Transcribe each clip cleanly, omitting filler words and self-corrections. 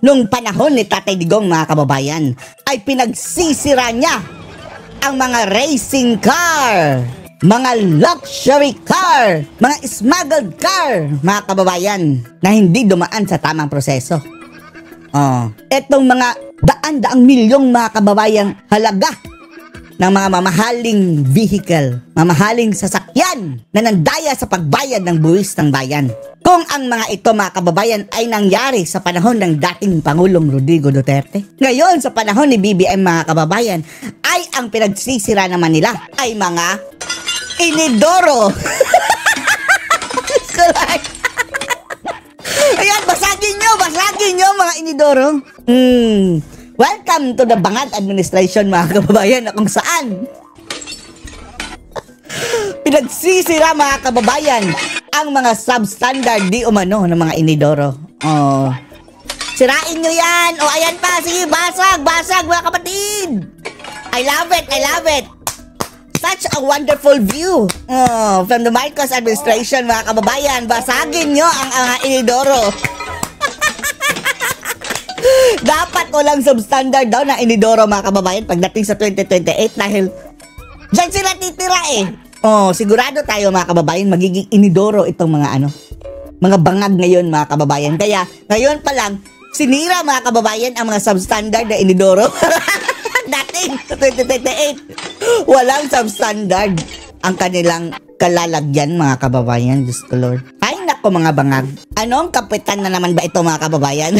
nung panahon ni Tatay Digong mga kababayan, ay pinagsisira niya ang mga racing car, mga luxury car, mga smuggled car, mga kababayan, na hindi dumaan sa tamang proseso. Etong mga daan-daang milyong mga kababayan halaga ng mga mamahaling vehicle, mamahaling sasakyan na nandaya sa pagbayad ng buwis ng bayan. Kung ang mga ito mga kababayan ay nangyari sa panahon ng dating Pangulong Rodrigo Duterte, ngayon sa panahon ni BBM mga kababayan, ay ang pinagsisira naman nila ay mga inidoro. Ayan, basagin nyo mga inidoro. Welcome to the Bangag Administration mga kababayan, na kung saan pinagsisira mga kababayan ang mga substandard di umano ng mga inidoro. Sirain nyo yan. Ayan pa, sige, basag mga kapatid. I love it. Such a wonderful view from the Marcos administration mga kababayan. Basagin nyo ang inidoro. Dapat walang substandard daw na inidoro mga kababayan pagdating sa 2028 dahil dyan sila titira eh. Sigurado tayo mga kababayan magiging inidoro itong mga mga bangag ngayon mga kababayan. Kaya ngayon pa lang sinira mga kababayan ang mga substandard na inidoro. Dating sa 2028 walang substandard ang kanilang kalalagyan mga kababayan. Diyos ko Lord. Ay nako mga bangag. Anong kapitan na naman ba ito mga kababayan?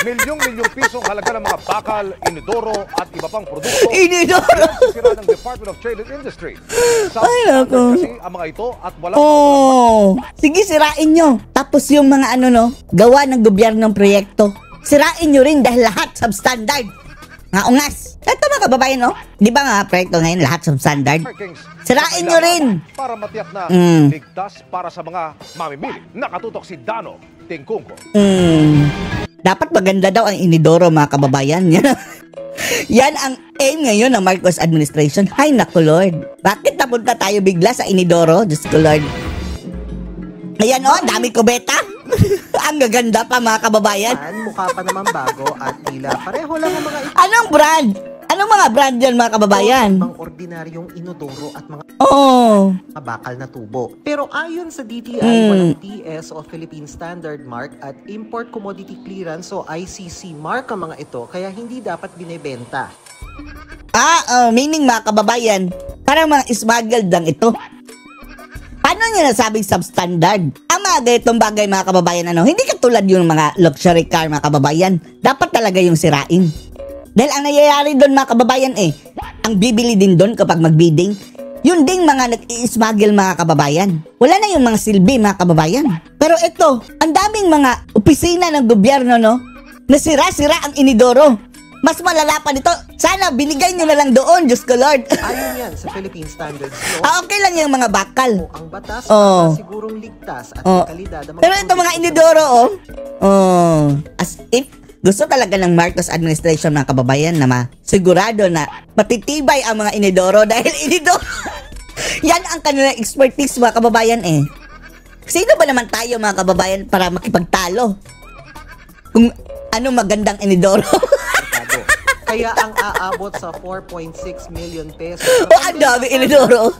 Milyong-milyong pisong halaga ng mga bakal, inidoro at iba pang produkto. Inidoro! Sira ng Department of Trade and Industry. Ay, nako. Kasi ang mga ito at wala sige, sirain nyo. Tapos yung mga gawa ng gobyernong proyekto, sirain nyo rin dahil lahat substandard. Nga ungas. Ito mga kababayan, di ba nga proyekto ngayon lahat substandard? Sirain nyo rin. Para matiyak na ligtas para sa mga mamimili. Nakatutok si Dano Tingkungko. Dapat maganda daw ang inidoro mga kababayan. Yan ang aim ngayon ng Marcos administration. Hay naku Lord. Bakit napunta tayo bigla sa inidoro? Diyos ko Lord. Ayan dami ko beta. Ang gaganda pa mga kababayan. Mukha pa naman bago at tila pareho lang ang mga ito. Anong brand? Anong mga brand yan mga kababayan? Mga ordinaryong inodoro at mga bakal na tubo. Pero ayon sa DTI, walang TS o Philippine Standard Mark at Import Commodity Clearance o ICC mark ang mga ito, kaya hindi dapat binebenta. Meaning mga kababayan, parang mga smuggled lang ito. Paano niya nasabing substandard? Ang mga ganitong bagay mga kababayan, hindi katulad yung mga luxury car mga kababayan. Dapat talaga yung sirain. Dahil ang nangyayari doon mga kababayan ang bibili din doon kapag magbidding, yun ding mga nag-i-smuggle mga kababayan. Wala na yung mga silbi mga kababayan. Pero ito, ang daming mga opisina ng gobyerno na sira-sira ang inidoro. Mas malala pa nito. Sana binigay nyo na lang doon, Diyos ko Lord. Ayon yan sa Philippine Standards Law. Okay lang yung mga bakal. Ang batas sigurong ligtas at kalidad. Pero ito mga inidoro as if gusto talaga ng Marcos administration mga kababayan na sigurado na matitibay ang mga inidoro dahil inidoro. Yan ang kanilang expertise mga kababayan Sino ba naman tayo mga kababayan para makipagtalo? Kung ano magandang inidoro. Kaya ang aabot sa 4.6 million pesos. Ang dami inidoro.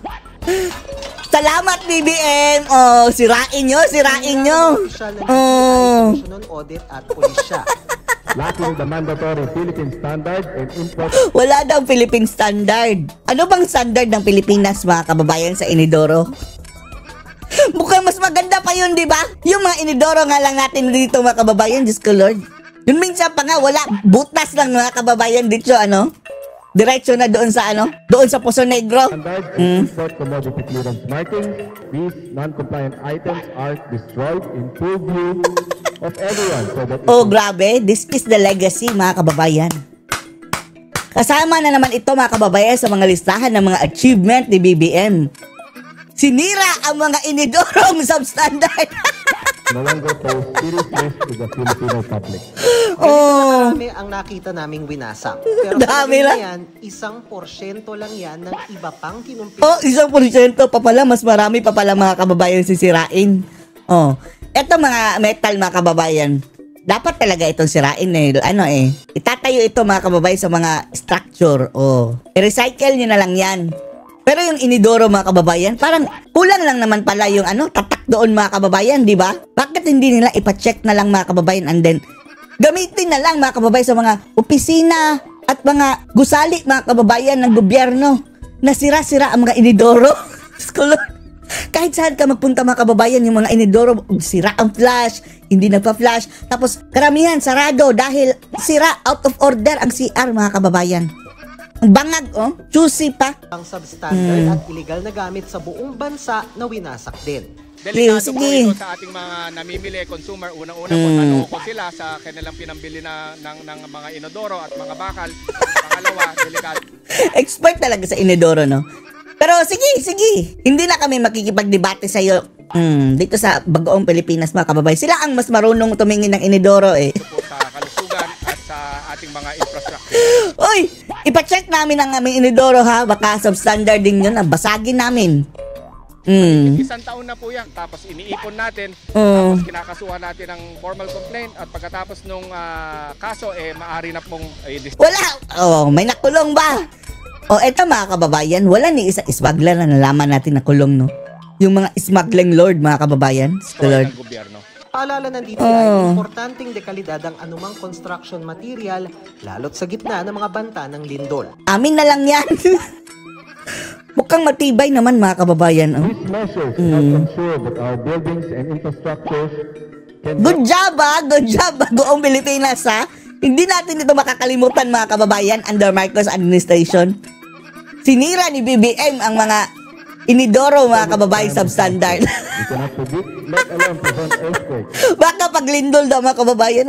Salamat BBM. Sirain nyo. Audit at pulisya. Lacking the mandatory Philippine standard and import. Wala daw Philippine standard. Ano bang standard ng Pilipinas mga kababayan sa inidoro? Mukhang mas maganda pa yun, di ba? Yung mga inidoro nga lang natin dito mga kababayan, Diyos ko Lord. Yun minsan pa nga, wala. Butas lang mga kababayan dito, diretso na doon sa doon sa Poso Negro. Standard and import commodity clearance markings. These non-compliant items are destroyed in full view of everyone. So that grabe. This is the legacy, mga kababayan. Kasama na naman ito, mga kababayan, sa mga listahan ng mga achievement ni BBM. Sinira ang mga inidorong substandard. no longer pose serious risk to the Filipino public. Marami ang nakita naming winasak. Pero dami lang. Yan, 1% lang yan ng iba pang kinumpi. 1% pa pala. Mas marami pa pala mga kababayan sisirain. Eto mga metal mga kababayan. dapat talaga itong sirain itatayo ito mga kababayan sa mga structure i-recycle nyo na lang yan. Pero yung inidoro mga kababayan, parang kulang lang naman pala yung tatak doon mga kababayan, di ba? Bakit hindi nila ipa-check na lang mga kababayan and then gamitin na lang mga kababayan sa mga opisina at mga gusali mga kababayan ng gobyerno na sira-sira ang mga inidoro. Kahit saan ka magpunta mga kababayan, yung mga inidoro, sira ang flash, hindi nagpa-flash, tapos karamihan sarado dahil sira, out of order ang CR mga kababayan. Ang bangag, juicy pa. Ang substandard at illegal na gamit sa buong bansa na winasak din. Delikado po sige. ito sa ating mga namimili, consumer. Unang-una po, naloko sila sa kanilang pinambili ng mga inodoro at mga bakal. Pangalawa, delikado. Expert talaga sa inidoro, no? Pero sige. Hindi na kami makikipagdebate sa iyo dito sa Bagoong Pilipinas mga kababayan. Sila ang mas marunong tumingin ng inidoro Po sa kalusugan at sa ating mga infrastructure. Uy, ipa-check namin ang aming inidoro ha. Baka substandard din yun. Basagin namin. Isang taon na po yan. Tapos iniipon natin. Tapos kinakasuhan natin ng formal complaint. At pagkatapos nung kaso, maaari na pong Wala. May nakulong ba? Eto mga kababayan, wala ni isang smuggler na nalaman natin na kulong, no? Yung mga smuggling lord, mga kababayan. destroy ng gobyerno. Paalala ng DTI, importanteng dekalidad ang anumang construction material, lalo't sa gitna ng mga banta ng lindol. Amin na lang yan. Mukhang matibay naman mga kababayan. These measures help ensure that our buildings and infrastructures can Good job Bagoong Pilipinas ha. Hindi natin ito makakalimutan mga kababayan under Marcos administration. Sinira ni BBM ang mga inidoro mga kababayan substandard. we cannot predict, let alone prevent earthquakes. Baka pag lindol daw mga kababayan,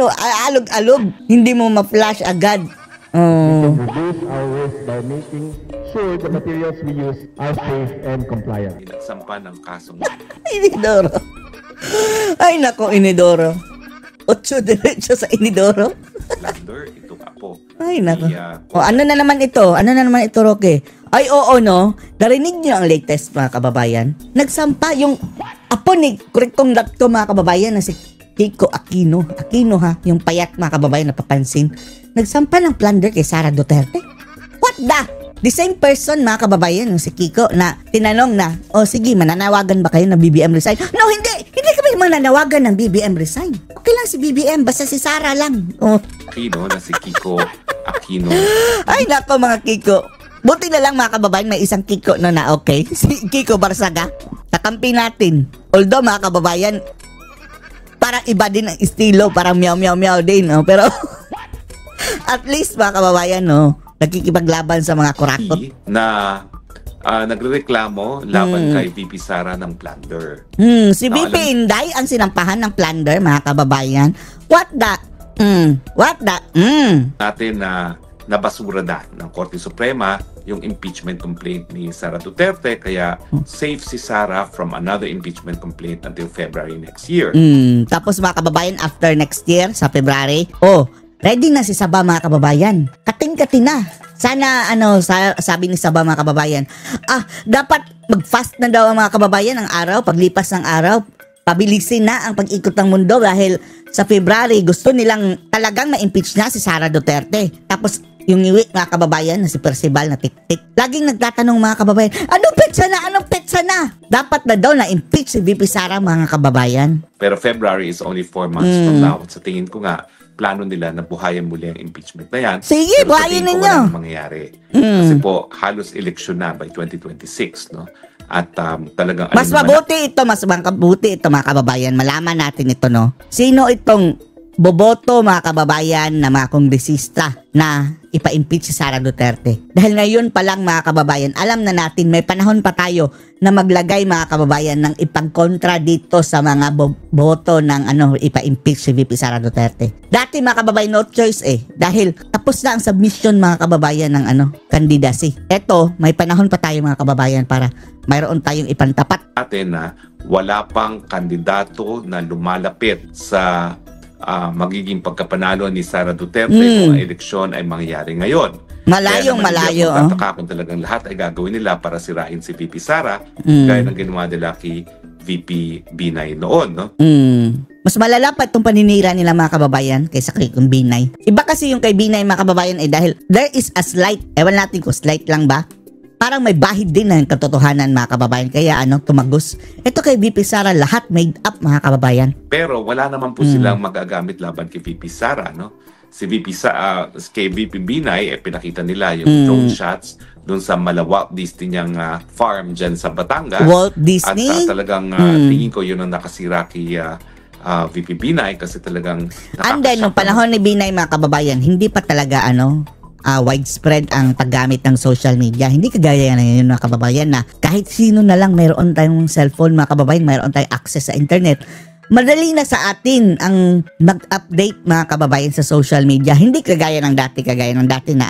alog-alog, hindi mo ma-flash agad. Reduce our risk by making sure the materials we use are safe and compliant. Nagsampa ng kasong Inidoro. Ay nako, inidoro. 8 diretso sa inidoro. plunder. Ito ka po. Ay nako. Yeah. Ano na naman ito? Roque? Ay oo no. Narinig niyo ang latest mga kababayan? Nagsampa yung apo ni Kuriktong Datko mga kababayan na si Kiko Aquino. Aquino ha, yung payat mga kababayan napapansin. Nagsampa ng plunder kay Sara Duterte. What the same person mga kababayan, yung si Kiko na tinanong na, sige, mananawagan ba kayo ng BBM resign? No, hindi kami mananawagan ng BBM resign. Okay lang si BBM, basta si Sara lang. Aquino na si Kiko Aquino. Ay nako mga Kiko. Buti na lang mga kababayan, may isang Kiko na okay. Si Kiko Barsaga. Kakampi natin. Although mga kababayan, parang iba din ang estilo, parang meow din. Pero at least mga kababayan, nakikipaglaban sa mga kurakot. Na nagrereklamo laban kay VP Sara ng plunder. Si VP Inday ang sinampahan ng plunder mga kababayan. What the? Natin na nabasura na ng Korte Suprema yung impeachment complaint ni Sara Duterte, kaya safe si Sara from another impeachment complaint until February next year. Tapos mga kababayan, after next year sa February, ready na si Saba mga kababayan. Kating-kating na. Sana sabi ni Saba mga kababayan, dapat mag-fast na daw ang mga kababayan ang araw, paglipas ng araw, pabilisin na ang pag-ikot ng mundo dahil sa February gusto nilang talagang ma-impeach na si Sara Duterte. Tapos yung iwi mga kababayan na si Percival na tik-tik. Laging nagtatanong mga kababayan, anong petsa na? Dapat na daw na-impeach si VP Sara mga kababayan. Pero February is only 4 months from now. Sa tingin ko nga, plano nila na buhayin muli ang impeachment na yan. Sige, pero buhayin ninyo. Walang mangyayari. Kasi po, halos eleksyon na by 2026, no? At talagang mas mabuti ito mga kababayan. Malaman natin ito, no? Sino itong boboto mga kababayan na mga kongresista na ipa-impeach si Sara Duterte? Dahil ngayon pa lang mga kababayan, alam na natin may panahon pa tayo na maglagay mga kababayan ng ipang-kontra dito sa mga boto ng ipa-impeach si VP Sara Duterte. Dati mga kababayan, no choice dahil tapos na ang submission mga kababayan ng candidacy. Eto, may panahon pa tayo mga kababayan para mayroon tayong ipantapat. Natin na wala pang kandidato na lumalapit sa magiging pagkapanalo ni Sara Duterte kung ang eleksyon ay mangyayari ngayon. Malayo. Magtataka kung talagang lahat ay gagawin nila para sirain si VP Sara, gaya ng ginawa nila kay VP Binay noon, no? Mas malala pa itong paninira nila mga kababayan kaysa kay Binay. Iba kasi yung kay Binay mga kababayan dahil there is a slight, ewan natin kung slight lang ba, parang may bahid din ng katotohanan mga kababayan. Kaya tumagos. Ito kay VP Sara, lahat made up mga kababayan. Pero wala naman po silang magagamit laban kay VP Sara, no? Si VP kay VP Binay, pinakita nila yung drone shots doon sa Walt Disney niyang farm dyan sa Batangas. Walt Disney? At talagang tingin ko yun ang nakasira kay VP Binay kasi talagang And then, nung panahon ni Binay mga kababayan, hindi pa talaga widespread ang paggamit ng social media. Hindi kagaya na yun mga kababayan na kahit sino na lang mayroon tayong cellphone mga kababayan, mayroon tayong access sa internet. Madali na sa atin ang mag-update mga kababayan sa social media. Hindi kagaya ng dati na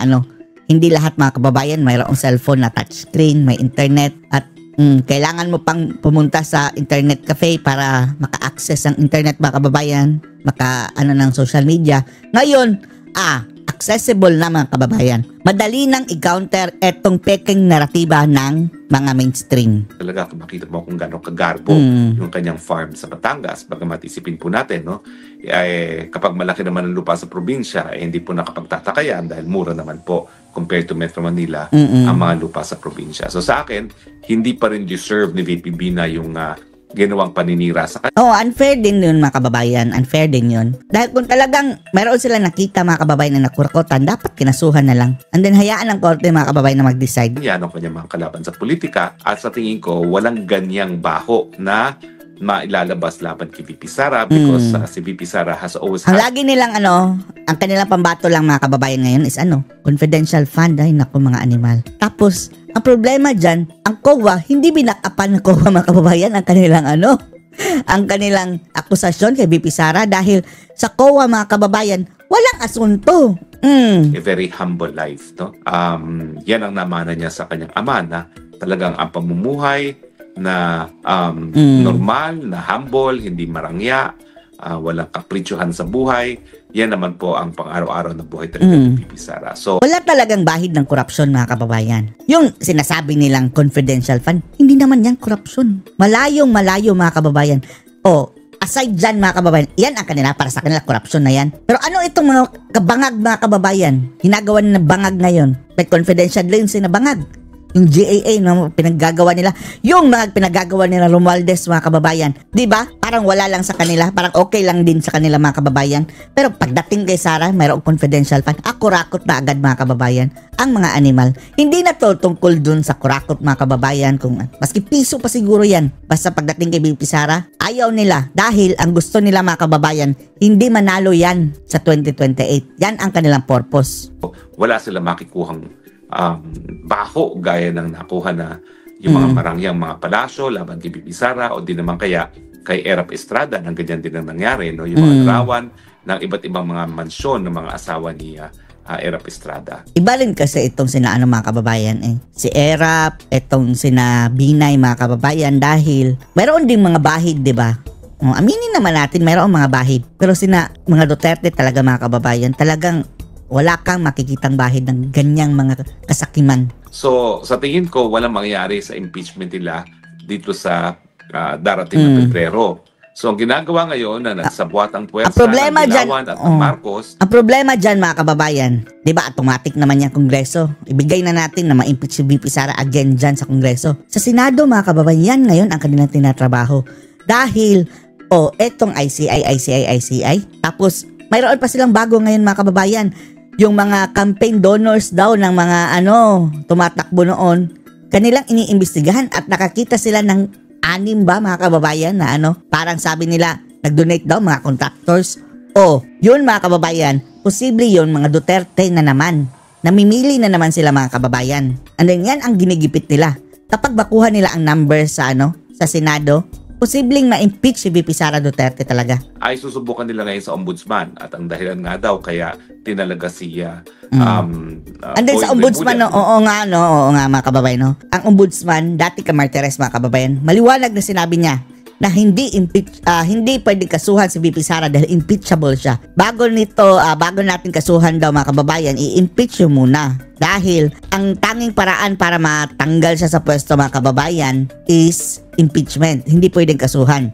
hindi lahat mga kababayan mayroong cellphone na touchscreen, may internet at kailangan mo pang pumunta sa internet cafe para maka-access ng internet mga kababayan, ng social media. Ngayon, accessible na mga kababayan. Madali nang i-counter etong peking naratiba ng mga mainstream. Talaga kung makita mo kung gano'ng kagarbo yung kanyang farm sa Batangas, bagamat isipin po natin, no? Kapag malaki naman ang lupa sa probinsya, hindi po nakapagtatakayan dahil mura naman po compared to Metro Manila ang mga lupa sa probinsya. So sa akin, hindi pa rin deserve ni VP Bina yung ginawang paninira sa kanya. Unfair din yun mga kababayan. Unfair din yun. Dahil kung talagang mayroon sila nakita mga kababayan na nakurakotan, dapat kinasuhan na lang. And then hayaan ng korte mga kababayan na mag-decide. Yan ang kanyang mga kalaban sa politika at sa tingin ko, walang ganyang baho na mailalabas laban kay VP Sara because si VP Sara has always ang lagi nilang ang kanilang pambato lang mga kababayan ngayon is confidential fund. Ay naku mga animal. Tapos ang problema dyan, ang COA, hindi binakapan ng COA mga kababayan ang kanilang ang kanilang akusasyon kay VP Sara dahil sa COA mga kababayan, walang asunto. A very humble life, no? Yan ang namana niya sa kanyang ama na talagang ang pamumuhay na normal, na humble, hindi marangya, walang kapritsuhan sa buhay. Yan naman po ang pang-araw-araw na buhay talaga ng VP Sara. So, wala talagang bahid ng korupsyon mga kababayan. Yung sinasabi nilang confidential fund, hindi naman yan korupsyon. Malayong malayo mga kababayan. Aside dyan mga kababayan, yan ang kanila, para sa kanila korupsyon na yan. Pero ano itong mga kabangag mga kababayan? Hinagawa na bangag ngayon. May confidential din sinabangag. Yung GAA na pinaggagawa nila, yung mga pinaggagawa nila Romualdez mga kababayan, di ba? Parang wala lang sa kanila, parang okay lang din sa kanila mga kababayan. Pero pagdating kay Sara, mayroong confidential fund, kurakot na agad mga kababayan ang mga animal. Hindi na to tungkol dun sa kurakot mga kababayan, kung maski piso pa siguro yan. Basta pagdating kay VP Sara, ayaw nila dahil ang gusto nila mga kababayan, hindi manalo yan sa 2028. Yan ang kanilang purpose. Wala sila makikuhang baho gaya ng nakuha na yung mga marangyang mga palasyo laban kay VP Sara o di naman kaya kay Erap Estrada nang ganyan din ang nangyari, no? Yung mga larawan ng iba't ibang mga mansyon ng mga asawa ni Erap Estrada. Iba rin kasi itong sina mga kababayan si Erap, itong sina Binay mga kababayan dahil mayroon ding mga bahid, di ba? Aminin naman natin mayroong mga bahid. Pero sina mga Duterte talaga mga kababayan, talagang wala kang makikitang bahid ng ganyang mga kasakiman. So, sa tingin ko, walang mangyayari sa impeachment nila dito sa darating na Pebrero. So, ang ginagawa ngayon na nagsabuat ang puwersa ng Dilawan at ng Marcos. Ang problema dyan, mga kababayan, di ba, automatic naman yung Kongreso. Ibigay na natin na ma-impeach si VP Sara again dyan sa Kongreso. Sa Senado, mga kababayan, yan ngayon ang kanilang tinatrabaho. Dahil, etong ICI. Tapos, mayroon pa silang bago ngayon, mga kababayan. Yung mga campaign donors daw ng mga tumatakbo noon, kanilang iniimbestigahan at nakakita sila ng 6 ba mga kababayan na parang sabi nila nag-donate daw mga contractors. Yun mga kababayan, posible yun mga Duterte na naman. Namimili na naman sila mga kababayan. And then yan ang ginigipit nila. Kapag bakuha nila ang numbers sa Senado, posibleng ma-impeach si VP Sara Duterte talaga. Ay susubukan nila ngayon sa ombudsman at ang dahilan nga daw kaya tinalaga siya and then sa ombudsman, oo nga mga kababayan, ang ombudsman, dati Martires mga kababayan, maliwanag na sinabi niya na hindi pwedeng kasuhan si VP Sara dahil impeachable siya. Bago natin kasuhan daw mga kababayan, i-impeach yun muna. Dahil ang tanging paraan para matanggal siya sa pwesto mga kababayan is impeachment. Hindi pwedeng kasuhan.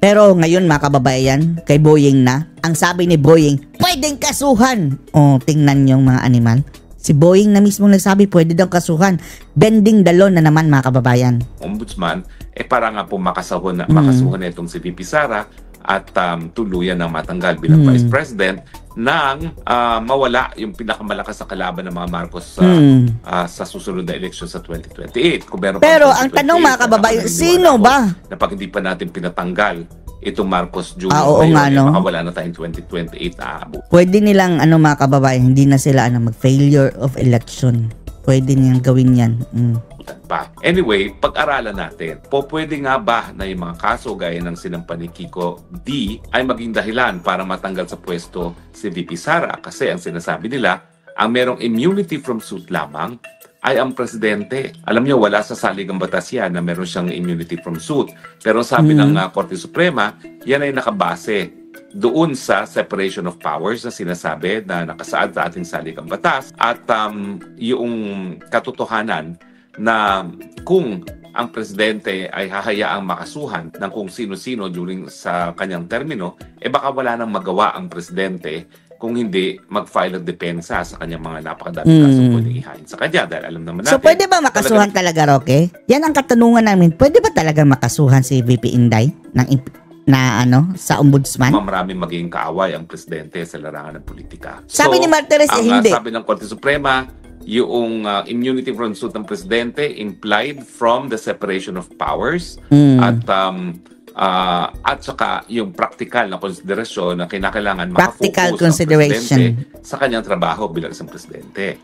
Pero ngayon mga kababayan, kay Boying na, ang sabi ni Boying, pwedeng kasuhan. O, tingnan yung mga animal. Si Boying na mismo nagsabi, pwede daw kasuhan. Bending the law na naman mga kababayan. Ombudsman, para nga po makasuhan na itong si VP Sara at tuluyan ng matanggal bilang Vice President nang mawala yung pinakamalakas sa kalaban ng mga Marcos sa susunod na eleksyon sa 2028. Kung meron pero ang tanong mga kababayan, sino ba? Na pag hindi pa natin pinatanggal itong Marcos Jr. Oo nga, no? Makawala na tayong 2028 na aabot. Pwede nilang mga kababayan, hindi na sila mag-failure of election. Pwede nilang gawin yan. Pa. Anyway, pag-aralan natin, pwede nga ba na yung mga kaso gaya ng sinampa ni Kiko D ay maging dahilan para matanggal sa pwesto si VP Sara? Kasi ang sinasabi nila, ang merong immunity from suit lamang ay ang presidente. Alam niyo, wala sa saligang batas yan na meron siyang immunity from suit. Pero sabi ng Korte Suprema, yan ay nakabase doon sa separation of powers na sinasabi na nakasaad sa ating saligang batas at yung katotohanan na kung ang presidente ay hahayaang makasuhan ng kung sino-sino during sa kanyang termino, baka wala nang magawa ang presidente kung hindi mag-file ng depensa sa kanyang mga napakadaming kasong pwedeng ihain sa kanya. Dahil alam naman natin. So pwede ba makasuhan talaga, Roque? Yan ang katanungan namin. Pwede ba talaga makasuhan si VP Inday sa ombudsman? Maraming magiging kaaway ang presidente sa larangan ng politika. Sabi ni Martires, hindi. Sabi ng Korte Suprema, yung immunity from suit ng presidente implied from the separation of powers at saka yung practical na konsiderasyon na kinakailangan practical makafokus ang presidente sa kanyang trabaho bilang isang presidente.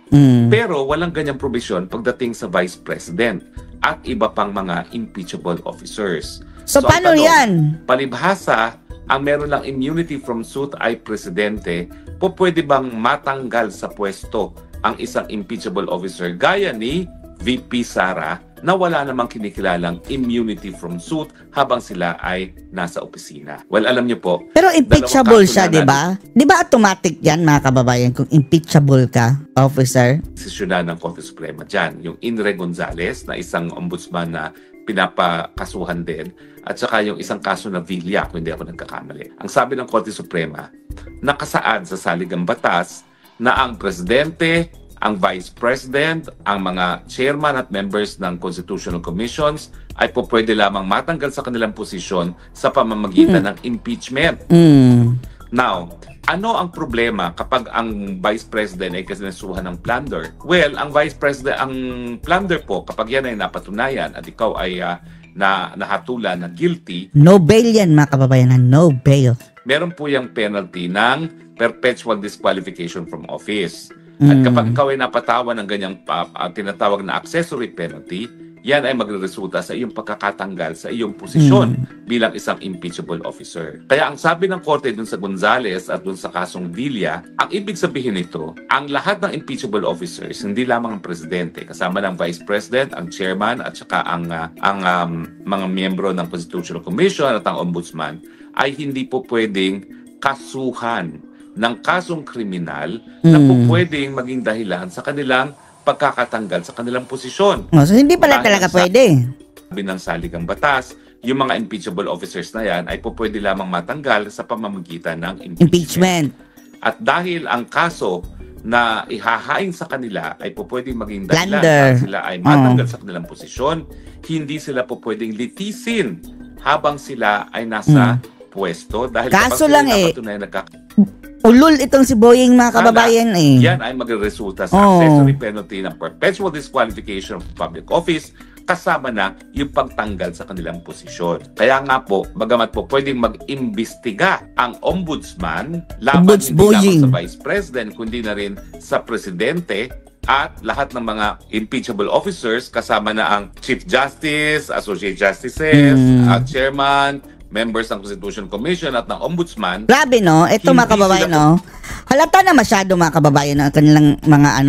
Pero walang ganyang provision pagdating sa vice president at iba pang mga impeachable officers. So paano yan? Palibhasa, ang meron lang immunity from suit ay presidente, pwede bang matanggal sa pwesto ang isang impeachable officer gaya ni VP Sara na wala namang kinikilalang immunity from suit habang sila ay nasa opisina? Well, alam niyo po. Pero impeachable siya, di ba? Di ba automatic yan, mga kababayan, kung impeachable ka, officer? Desisyonan ng Korte Suprema dyan. Yung Inre Gonzalez na isang ombudsman na pinapakasuhan din at saka yung isang kaso na Villa, kung hindi ako nagkakamali. Ang sabi ng Korte Suprema, nakasaad sa saligang batas na ang presidente, ang vice president, ang mga chairman at members ng constitutional commissions ay pwede lamang matanggal sa kanilang posisyon sa pamamagitan ng impeachment. Now, ano ang problema kapag ang vice president ay kasinasuhan ng plunder? Well, ang vice president, ang plunder po, kapag yan ay napatunayan at ikaw ay nahatulan na guilty, no bail yan, mga kababayan, no bail. Meron po yung penalty ng perpetual disqualification from office. At kapag ikaw ay napatawan ng ganyang tinatawag na accessory penalty, yan ay magreresulta sa iyong pagkakatanggal sa iyong posisyon bilang isang impeachable officer. Kaya ang sabi ng korte dun sa Gonzales at dun sa kasong Villa, ang ibig sabihin nito, ang lahat ng impeachable officers, hindi lamang ang presidente, kasama ng vice president, ang chairman at saka ang mga miyembro ng Constitutional Commission at ang ombudsman, ay hindi po pwedeng kasuhan ng kasong kriminal na po pwedeng maging dahilan sa kanilang pagkakatanggal sa kanilang posisyon. So hindi pala talaga pwede. Sabi ng saligang batas, yung mga impeachable officers na yan ay po pwede lamang matanggal sa pamamagitan ng impeachment. At dahil ang kaso na ihahain sa kanila ay po pwedeng maging dahilan na sila ay matanggal sa kanilang posisyon, hindi sila po pwedeng litisin habang sila ay nasa pwesto. Dahil kaso lang napatunay ulol itong si Boying, mga kababayan yan ay magresulta sa accessory penalty ng perpetual disqualification of public office kasama na yung pagtanggal sa kanilang posisyon. Kaya nga po, bagamat po pwedeng mag-imbestiga ang ombudsman laban hindi lamang sa vice president kundi na rin sa presidente at lahat ng mga impeachable officers kasama na ang Chief Justice, Associate Justices, Chairman, members ng Constitution Commission at ng Ombudsman. Grabe, no? Ito, mga kababayan, no? Halata na masyado, mga kababayan, ang kanilang mga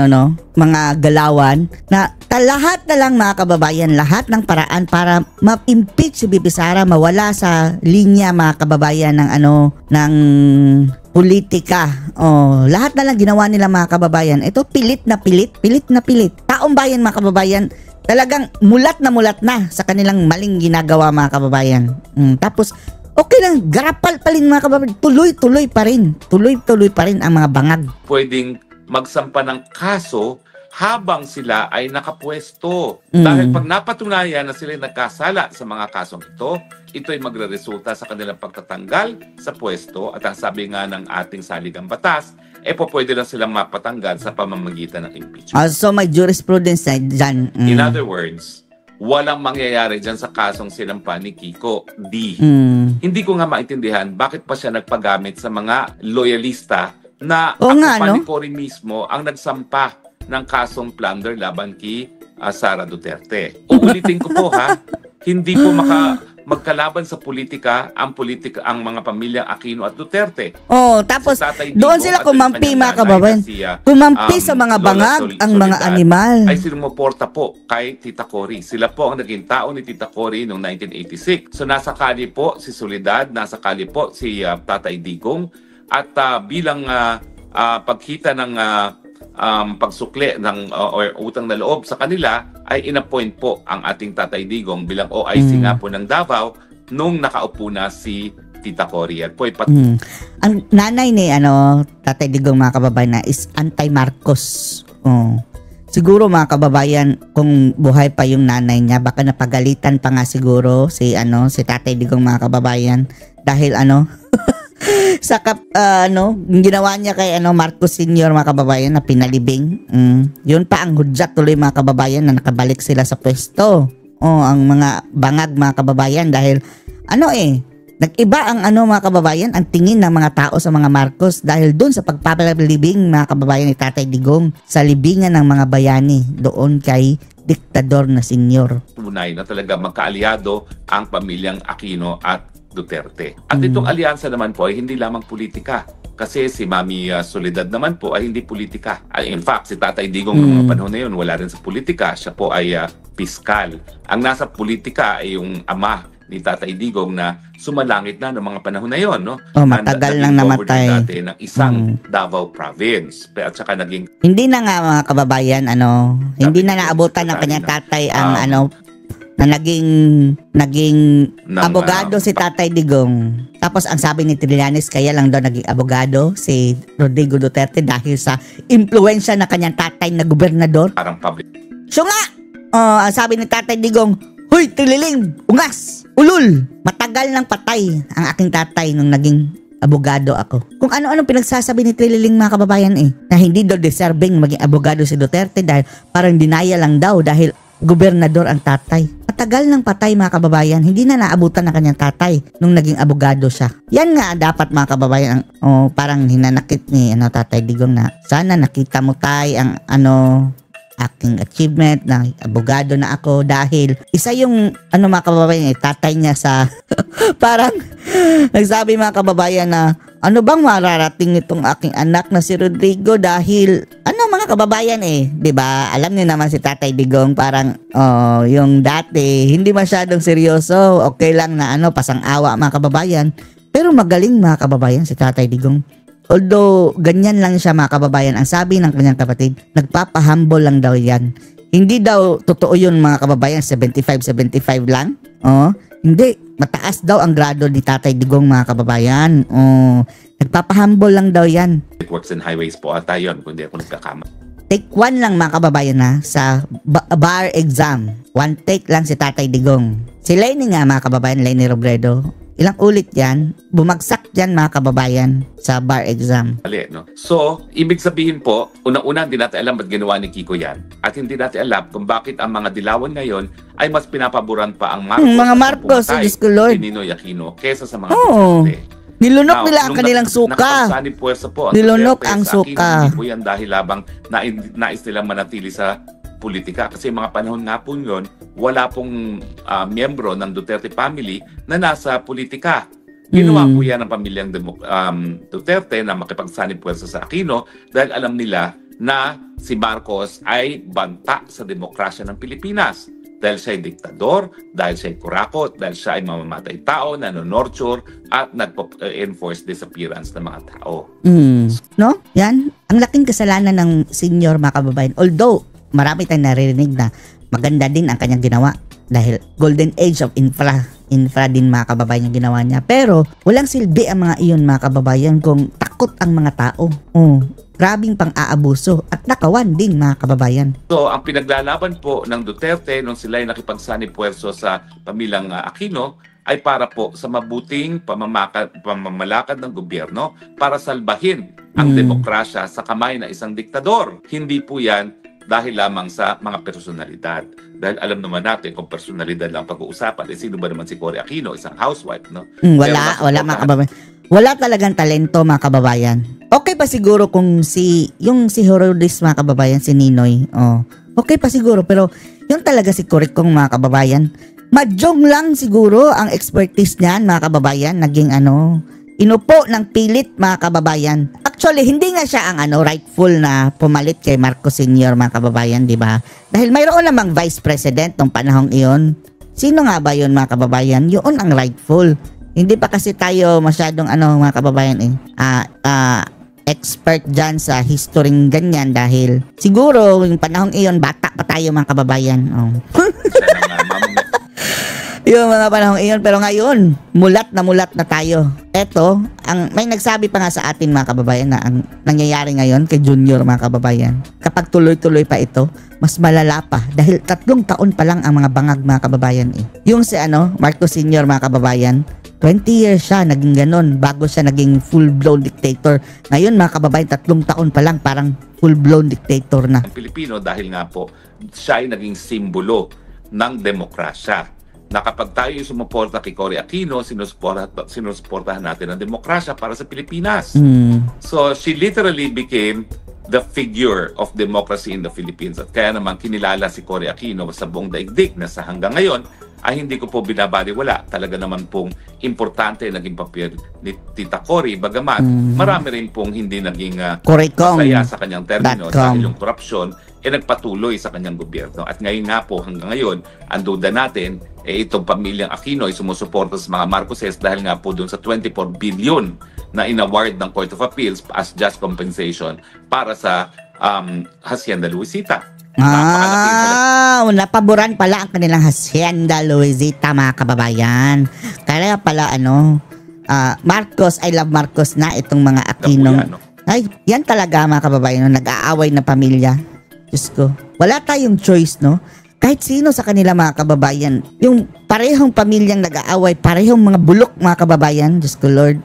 mga galawan na lahat na lang, mga kababayan, lahat ng paraan para ma-impeach si VP Sara, mawala sa linya, mga kababayan, ng politika. Lahat na lang ginawa nila, mga kababayan. Ito, pilit na pilit. Taong bayan, mga kababayan, talagang mulat na sa kanilang maling ginagawa, mga kababayan. Tapos okay lang, garapal pa rin mga kababayan. Tuloy-tuloy pa rin. Tuloy-tuloy pa rin ang mga bangag. Pwedeng magsampa ng kaso habang sila ay nakapwesto. Dahil pag napatunayan na sila nagkasala sa mga kasong ito ay magre-resulta sa kanilang pagtatanggal sa pwesto at ang sabi nga ng ating saligang batas, pwede lang silang mapatanggal sa pamamagitan ng impeachment. So may jurisprudence na dyan. In other words, walang mangyayari dyan sa kasong sinampa ni Kiko D. Hindi ko nga maintindihan bakit pa siya nagpagamit sa mga loyalista na ni Cory mismo ang nagsampa ng kasong plunder laban kay Sara Duterte. Uulitin ko po ha, hindi po magkalaban sa politika ang mga pamilyang Aquino at Duterte. Tapos doon sila kumampi mga kababayan. Kumampi sa mga bangag ang mga animal. Ay sinuporta po kay Tita Cory. Sila po ang naging tao ni Tita Cory noong 1986. So nasa kali po si Soledad, nasa kali po si Tatay Digong at bilang pagkita ng pagsukli ng or utang na loob sa kanila ay inappoint po ang ating Tatay Digong bilang OIC nga po ng Davao nung nakaupo na si Tita Cory. At ang nanay ni Tatay Digong mga kababayan na is anti-Marcos. Siguro mga kababayan, kung buhay pa yung nanay niya, baka napagalitan pa nga siguro si Tatay Digong mga kababayan dahil sa ginawa niya kay Marcos Sr. mga kababayan na pinalibing. Yun pa ang hudyat tuloy mga kababayan na nakabalik sila sa pwesto. Ang mga bangag mga kababayan dahil nag-iba ang mga kababayan ang tingin ng mga tao sa mga Marcos dahil doon sa pagpapalibing mga kababayan ni Tatay Digong sa libingan ng mga bayani doon kay diktador na senyor. Tunay na talaga magkaalyado ang pamilyang Aquino at Duterte. At itong alyansa naman po ay hindi lamang politika. Kasi si Mami Soledad naman po ay hindi politika. In fact, si Tatay Digong noong mga panahon na yun, wala rin sa politika. Siya po ay piskal. Ang nasa politika ay yung ama ni Tatay Digong na sumalangit na noong mga panahon na yun. No? Matagal lang namatay. Dati ng isang Davao province. At saka naging... Hindi na nga mga kababayan, hindi na naabutan ng kanyang tatay ang na naging abogado si Tatay Digong. Tapos ang sabi ni Trillanes, kaya lang daw naging abogado si Rodrigo Duterte dahil sa impluensya ng kanyang tatay na gobernador. Parang public. So nga, ang sabi ni Tatay Digong, "Hoy, Trililing, ungas, ulul, matagal nang patay ang aking tatay nung naging abogado ako." Kung ano-ano pinagsasabi ni Trililing mga kababayan na hindi daw deserving maging abogado si Duterte dahil parang dinaya lang daw dahil gobernador ang tatay. Matagal nang patay mga kababayan, hindi na naabutan ng kanyang tatay nung naging abogado siya. Yan nga dapat mga kababayan, parang hinanakit ni Tatay Digong na sana nakita mo tay ang aking achievement na abogado na ako dahil isa yung mga kababayan tatay niya sa parang nagsabi mga kababayan na ano bang mararating nitong aking anak na si Rodrigo dahil mga kababayan 'di ba? Alam niyo naman si Tatay Digong parang yung dati hindi masyadong seryoso, okay lang na pasang-awa mga kababayan. Pero magaling mga kababayan si Tatay Digong. Although ganyan lang siya mga kababayan, ang sabi ng kanyang kapatid, nagpapahumble lang daw yan. Hindi daw totoo yun mga kababayan, 75 lang. Hindi, mataas daw ang grado ni Tatay Digong mga kababayan. Nagpapahumble lang daw yan. It works in highways po ata yun, kung di ako nagkakama. Take 1 lang mga kababayan sa bar exam. 1 take lang si Tatay Digong. Si Lenny nga mga kababayan, Lenny Robredo, ilang ulit yan, bumagsak dyan mga kababayan sa bar exam. So, ibig sabihin po, unang-una hindi natin alam ba't ginawa ni Kiko yan. At hindi natin alam kung bakit ang mga dilawan ngayon ay mas pinapaboran pa ang Marcos. Mga Marcos, Diyos ko Lord. Ninoy Aquino kesa sa mga Duterte. Nilunok nila ang kanilang suka. Nilunok ang suka. Hindi po yan dahil labang nais nilang manatili sa politika. Kasi mga panahon nga po yun, wala pong miyembro ng Duterte family na nasa politika. Ginawa po yan ng pamilyang Duterte na makipagsanib puwersa sa Aquino dahil alam nila na si Marcos ay banta sa demokrasya ng Pilipinas. Dahil siya ay diktador, dahil siya ay kurakot, dahil siya ay mamamatay tao, nanonorture, at nagpo-enforce disappearance ng mga tao. No? Yan. Ang laking kasalanan ng senior mga kababayan. Although, marami tayong naririnig na maganda din ang kanyang ginawa. dahil golden age of infra din mga kababayan yung ginawa niya. Pero walang silbi ang mga iyon mga kababayan kung takot ang mga tao. Grabing pang-aabuso at nakawan din mga kababayan. So, ang pinaglalaban po ng Duterte nung sila ay nakipagsani-puwerso sa pamilyang Aquino ay para po sa mabuting pamamalakad ng gobyerno para salbahin ang demokrasya sa kamay na isang diktador. Hindi po yan dahil lamang sa mga personalidad. Dahil alam naman natin kung personalidad lang pag-uusapan, sino ba naman si Cory Aquino, isang housewife, no? Wala mga kababayan. Wala talagang talento mga kababayan. Okay pa siguro kung yung si Herodes mga kababayan, si Ninoy. Okay pa siguro, pero yung talaga si Cory kong mga kababayan, madyong lang siguro ang expertise niyan mga kababayan, naging inupo ng pilit mga kababayan. Actually, hindi nga siya ang rightful na pumalit kay Marcos Sr. mga kababayan, di ba? Dahil mayroon namang vice president nung panahong iyon. Sino nga ba yun mga kababayan? Yun ang rightful. Hindi pa kasi tayo masyadong mga kababayan expert dyan sa history ganyan dahil siguro yung panahong iyon bata pa tayo mga kababayan. Yung mga panahong iyon, pero ngayon mulat na tayo. Eto, may nagsabi pa nga sa atin mga kababayan na ang nangyayari ngayon kay Junior mga kababayan, kapag tuloy-tuloy pa ito, mas malala pa dahil 3 taon pa lang ang mga bangag mga kababayan Yung si Marcos Sr. mga kababayan, 20 years siya naging ganon bago siya naging full-blown dictator. Ngayon mga kababayan, 3 taon pa lang parang full-blown dictator na. Pilipino dahil nga po siya ay naging simbolo ng demokrasya. Na kapag tayo sumuporta kay Cory Aquino, sinusuportahan natin ang demokrasya para sa Pilipinas. So she literally became the figure of democracy in the Philippines. At kaya naman kinilala si Cory Aquino sa buong daigdig na sa hanggang ngayon ay hindi ko po binabaliwala. Talaga naman pong importante naging papel ni Tita Cory. Bagamat marami rin pong hindi naging masaya sa kanyang termino dahil yung korupsyon nagpatuloy sa kanyang gobyerno. At ngayon nga po, hanggang ngayon, ang duda natin, itong pamilyang Aquino ay sumusuporta sa mga Marcoses dahil nga po dun sa 24 billion na inaward ng Court of Appeals as just compensation para sa Hacienda Luisita. Napaboran pala ang kanilang Hacienda Luisita mga kababayan. Kaya pala Marcos, I love Marcos na itong mga Aquino. Ay, yan talaga mga kababayan, nag-aaway na pamilya. Diyos ko, wala tayong choice, no? Kahit sino sa kanila mga kababayan, yung parehong pamilyang nag-aaway, parehong mga bulok mga kababayan, Diyos ko Lord,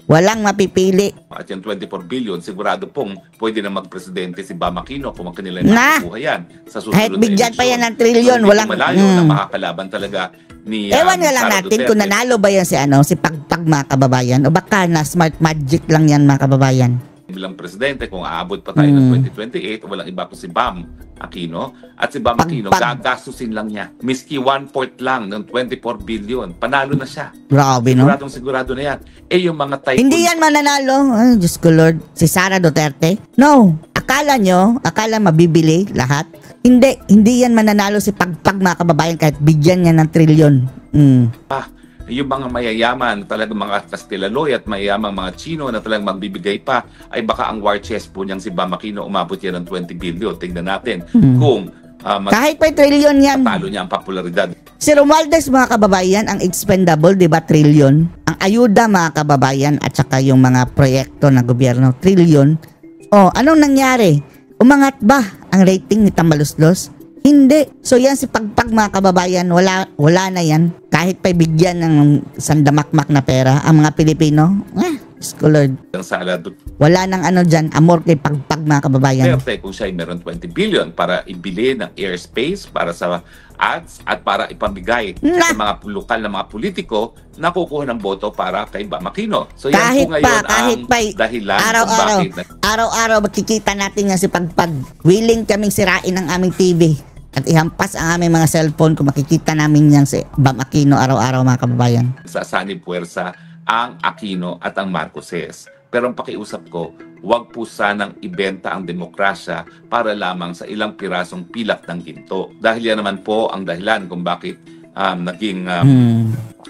walang mapipili. At yung 24 billion, sigurado pong pwede na magpresidente si Bam Aquino kung kanila nakukuha yan. Sa susunod kahit bigyan pa yan ng trilyon, walang malayo na makakalaban talaga ni ewan nga lang natin Duterte. Kung nanalo ba yan si Pagpag mga kababayan o baka na smart magic lang yan mga kababayan. Bilang presidente, kung aabot pa tayo ng 2028, walang iba ko si Bam Aquino. At si Bam Aquino, gagastusin lang niya. Miski 1/4 lang ng 24 billion. Panalo na siya. Grabe, no? Sigurado na yan. Yung mga tycoon... Hindi yan mananalo. Ay, Diyos ko Lord. Si Sara Duterte? No. Akala mabibili lahat? Hindi yan mananalo si Pagpag mga kababayan kahit bigyan niya ng trilyon. Yung mga mayayaman, talagang mga Kastilaloy at mayayamang mga Chino na talagang magbibigay pa, ay baka ang war chest po niyang si Bam Aquino umabot yan ng 20 billion. Tingnan natin kung kahit pa trilyon yan, matalo niya ang popularidad. Si Romualdez mga kababayan, ang expendable, di ba, trilyon? Ang ayuda mga kababayan at saka yung mga proyekto ng gobyerno, trilyon. Anong nangyari? Umangat ba ang rating ni Tambaluslos? Hindi. So yan si Pagpag mga kababayan, wala na yan. Kahit pa bigyan ng sandamakmak na pera ang mga Pilipino, Lord. Wala nang dyan, amor kay Pagpag mga kababayan. Kung siya ay meron 20 billion para ibili ng airspace para sa ads at para ipamigay sa mga lokal na mga politiko na kukuha ng boto para kay Bam Aquino. So yan kahit po ngayon kahit ang dahilan araw-araw makikita natin nga si Pagpag. Willing kaming sirain ang aming TV at ihampas ang aming mga cellphone kung makikita namin yan si Bam Aquino araw-araw mga kababayan. Sa sanib puwersa ang Aquino at ang Marcoses. Pero ang pakiusap ko, huwag po sanang ibenta ang demokrasya para lamang sa ilang pirasong pilak ng ginto. Dahil yan naman po ang dahilan kung bakit naging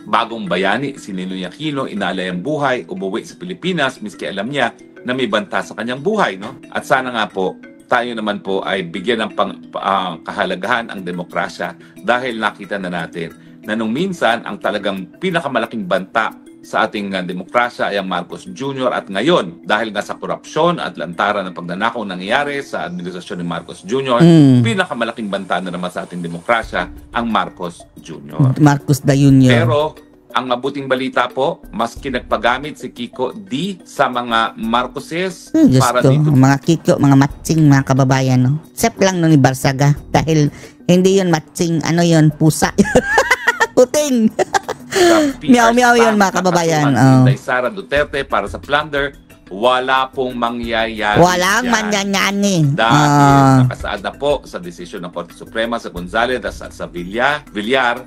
bagong bayani si Ninoy Aquino, inalay ang buhay, umuwi sa Pilipinas, miski alam niya na may banta sa kanyang buhay. No? At sana nga po, tayo naman po ay bigyan ng kahalagahan ang demokrasya dahil nakita na natin na nung minsan ang talagang pinakamalaking banta sa ating demokrasya ay ang Marcos Jr. At ngayon, dahil nga sa korupsyon at lantaran ng pagnanakaw nangyayari sa administrasyon ni Marcos Jr., pinakamalaking banta na naman sa ating demokrasya ang Marcos Jr. Marcos Jr. Pero ang mabuting balita po, mas kinagpagamit si Kiko D sa mga Marcoses para dito. Mga Kiko, mga matching, mga kababayan, no? Except lang no ni Barsaga dahil hindi yun matching, ano yun, pusa. Kuting. Meow yun, mga kababayan. Si Sara Duterte para sa plunder, wala pong mangyayari. Walang mangyayari. Dahil nakasaad na po sa desisyon ng Korte Suprema sa Gonzales at sa Villar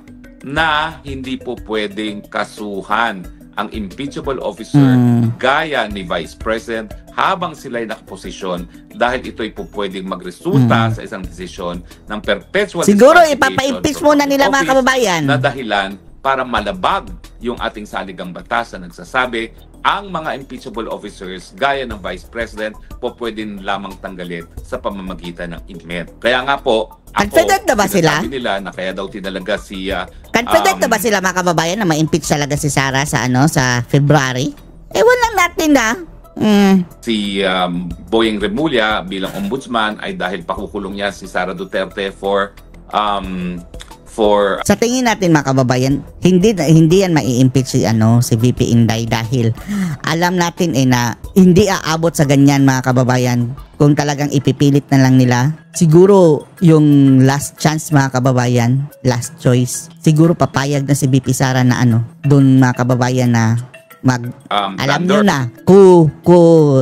na hindi po pwedeng kasuhan ang impeachable officer gaya ni Vice President habang sila'y nakaposisyon dahil ito'y po pwedeng magresulta sa isang desisyon ng perpetual siguro ipapa-impeach muna nila, mga kababayan, na dahilan para malabag yung ating saligang batas na nagsasabi ang mga impeachable officers gaya ng Vice President po pwedeng lamang tanggalin sa pamamagitan ng impeachment. Kaya nga po, confident na ba sila? Nila na kaya daw tinalaga si confident na ba sila, mga kababayan, na ma-impeach talaga si Sara sa sa February? Ewan lang natin na. Si Boyeng Remulla bilang ombudsman ay dahil pakukulong niya si Sara Duterte for sa tingin natin, mga kababayan, hindi yan mai-impeach si VP Inday dahil alam natin na hindi aabot sa ganyan, mga kababayan. Kung talagang ipipilit na lang nila, siguro yung last chance, mga kababayan, last choice, siguro papayag na si VP Sara na doon, mga kababayan, na alam nyo na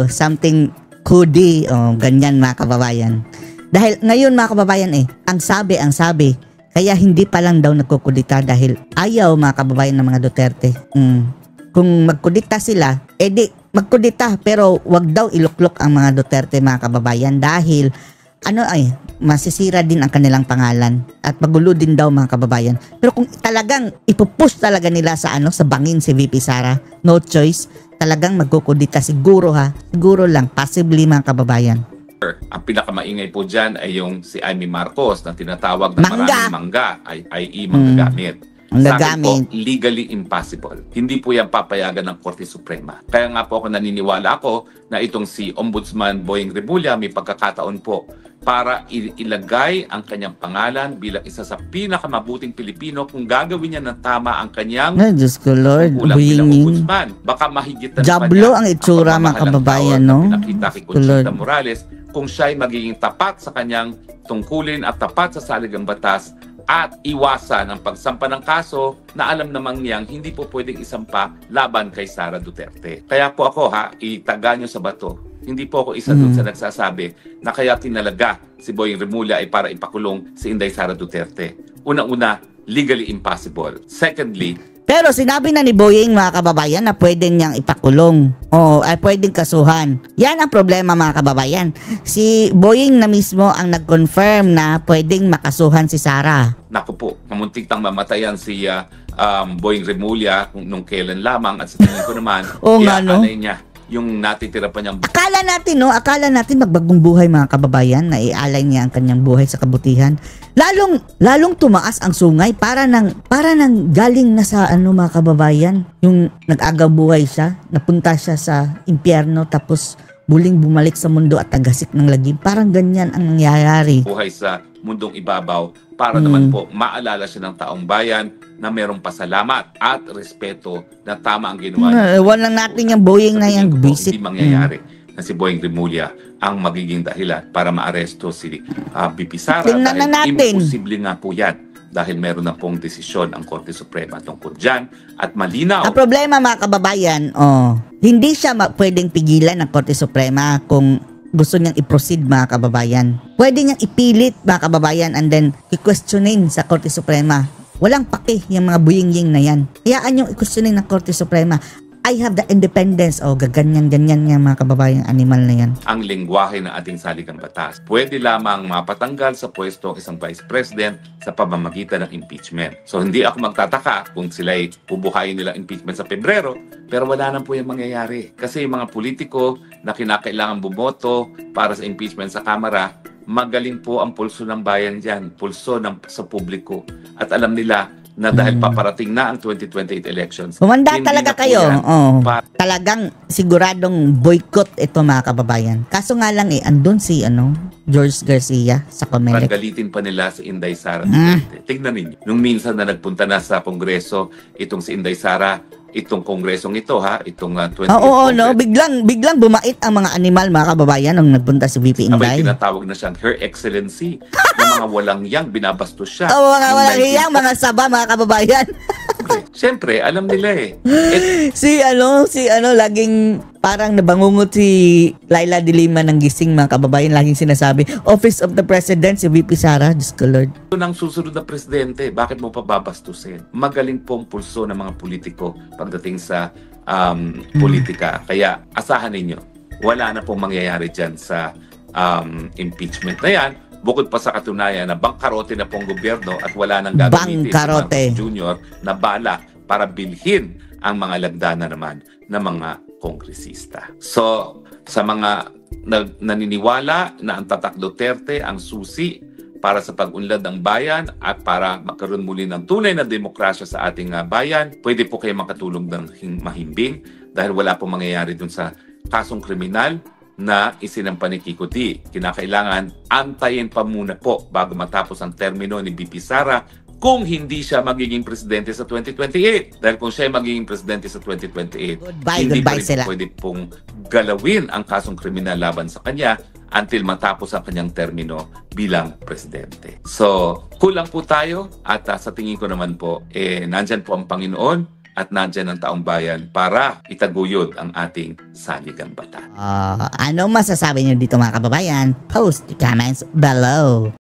something kudi ganyan, mga kababayan. Dahil ngayon, mga kababayan, ang sabi kaya hindi pa lang daw nagkukudita dahil ayaw, mga kababayan, ng mga Duterte. Kung magkudita sila, di magkudita, pero wag daw iluklok ang mga Duterte, mga kababayan, dahil masisira din ang kanilang pangalan at magulo din daw, mga kababayan. Pero kung talagang ipupush talaga nila sa bangin si VP Sara, no choice, talagang magkukudita siguro, siguro lang, possibly, mga kababayan. Ang pinakamaingay po dyan ay yung si Amy Marcos na tinatawag na maraming mangga, i.e. manggagamit. Sa akin po, legally impossible. Hindi po yan papayagan ng Korte Suprema. Kaya nga po naniniwala ako na itong si Ombudsman Boyeng Remulla may pagkakataon po para ilagay ang kanyang pangalan bilang isa sa pinakamabuting Pilipino kung gagawin niya ng tama ang kanyang Diyos ko, Lord, bilang ombudsman. Baka mahigit na Diablo ang itsura, mga kababayan, no? Pinakita kay Conchita Morales kung siya ay magiging tapat sa kanyang tungkulin at tapat sa saligang batas at iwasan ang pagsampa ng kaso na alam namang niyang hindi po pwedeng isampa laban kay Sara Duterte. Kaya po ako, itaga nyo sa bato. Hindi po ako isa doon sa nagsasabi na kaya tinalaga si Boyeng Remulla ay para ipakulong si Inday Sara Duterte. Una-una, legally impossible. Secondly, pero sinabi na ni Boyeng, mga kababayan, na pwede niyang ipakulong o ay pwedeng kasuhan. Yan ang problema, mga kababayan. Si Boyeng na mismo ang nag-confirm na pwedeng makasuhan si Sara. Naku po, mamuntik tang mamatayan si Boyeng Remulla nung kailan lamang at sa tingin ko naman, iaanay niya yung natitira pa niyang akala natin magbagong buhay, mga kababayan, na ialay niya ang kanyang buhay sa kabutihan. Lalong tumaas ang sungay para nang galing na sa mga kababayan, yung nag-agaw buhay siya, napunta siya sa impyerno tapos muling bumalik sa mundo at tagasik ng lagim. Parang ganyan ang nangyayari. Buhay sa mundong ibabaw para naman po maalala siya ng taong bayan na merong pasalamat at respeto na tama ang ginawa niya. Walang natin yung Boyeng na yung visit. Hindi mangyayari na si Boyeng Remulla ang magiging dahilan para maaresto si VP Sara. Tingnan na natin. Imposible nga po yan dahil meron na pong desisyon ang Korte Suprema tungkol dyan at malinaw. Ang problema, mga kababayan, hindi siya pwedeng pigilan ng Korte Suprema kung gusto niyang i-proceed, mga kababayan. Pwede niyang ipilit, mga kababayan, and then i-questionin sa Korte Suprema. Walang pake yung mga buying-ying na yan. Hayaan yung i-questionin ng Korte Suprema. I have the independence. O, gaganyan-ganyan nga mga kababayan, animal na yan. Ang lengguwahe ng ating saligang batas. Pwede lamang mapatanggal sa pwesto ang isang Vice President sa pamamagitan ng impeachment. So hindi ako magtataka kung sila'y bubuhayin nila impeachment sa Pebrero, pero wala na po yung mangyayari. Kasi yung mga politiko na kinakailangan bumoto para sa impeachment sa Kamara, magaling po ang pulso ng bayan dyan, pulso sa publiko. At alam nila na dahil paparating na ang 2028 elections. Humanda hindi talaga na po kayo. yan Talagang siguradong boycott ito mga kababayan. Kaso nga lang andun si George Garcia sa Comelec. Galitin pa nila si Inday Sara. Tignan ninyo. Nung minsan na nagpunta na sa Kongreso, itong si Inday Sara, itong kongresong ito itong 20th Oo, Congress. biglang bumait ang mga animal mga kababayan nung nagpunta si VP Abay, Inday. tinatawag na siyang Her Excellency. Na mga walang yang, binabastos siya. Mga Noong walang hiyang, mga saba mga kababayan. Siyempre, alam nila si laging parang nabangungot si Laila de Lima ng gising mga kababayan, laging sinasabi, Office of the President, si VP Sara, Diyos ko Lord. Ito ng susunod na presidente, bakit mo pa babastusin? Magaling pong pulso ng mga politiko pagdating sa politika. Kaya asahan ninyo, wala na pong mangyayari dyan sa impeachment na yan. Bukod pa sa katunayan na bangkarote na pong gobyerno at wala nang gagamitin sa Marcos Jr. na bala para bilhin ang mga lagdana naman ng mga kongresista. So, sa mga naniniwala na ang Tatak Duterte ang susi para sa pag-unlad ng bayan at para magkaroon muli ng tunay na demokrasya sa ating bayan, pwede po kayo makatulong ng mahimbing dahil wala pong mangyayari dun sa kasong kriminal na isinampa ni Kikuti. Kinakailangan antayin pa muna po bago matapos ang termino ni VP Sara kung hindi siya magiging presidente sa 2028. Dahil kung siya magiging presidente sa 2028, hindi pa rin pwede pong galawin ang kasong kriminal laban sa kanya until matapos ang kanyang termino bilang presidente. So, kulang po tayo at sa tingin ko naman po, nandyan po ang Panginoon at nandyan ang taong bayan para itaguyod ang ating saligang batas. Ano masasabi niyo dito mga kababayan? Post your comments below.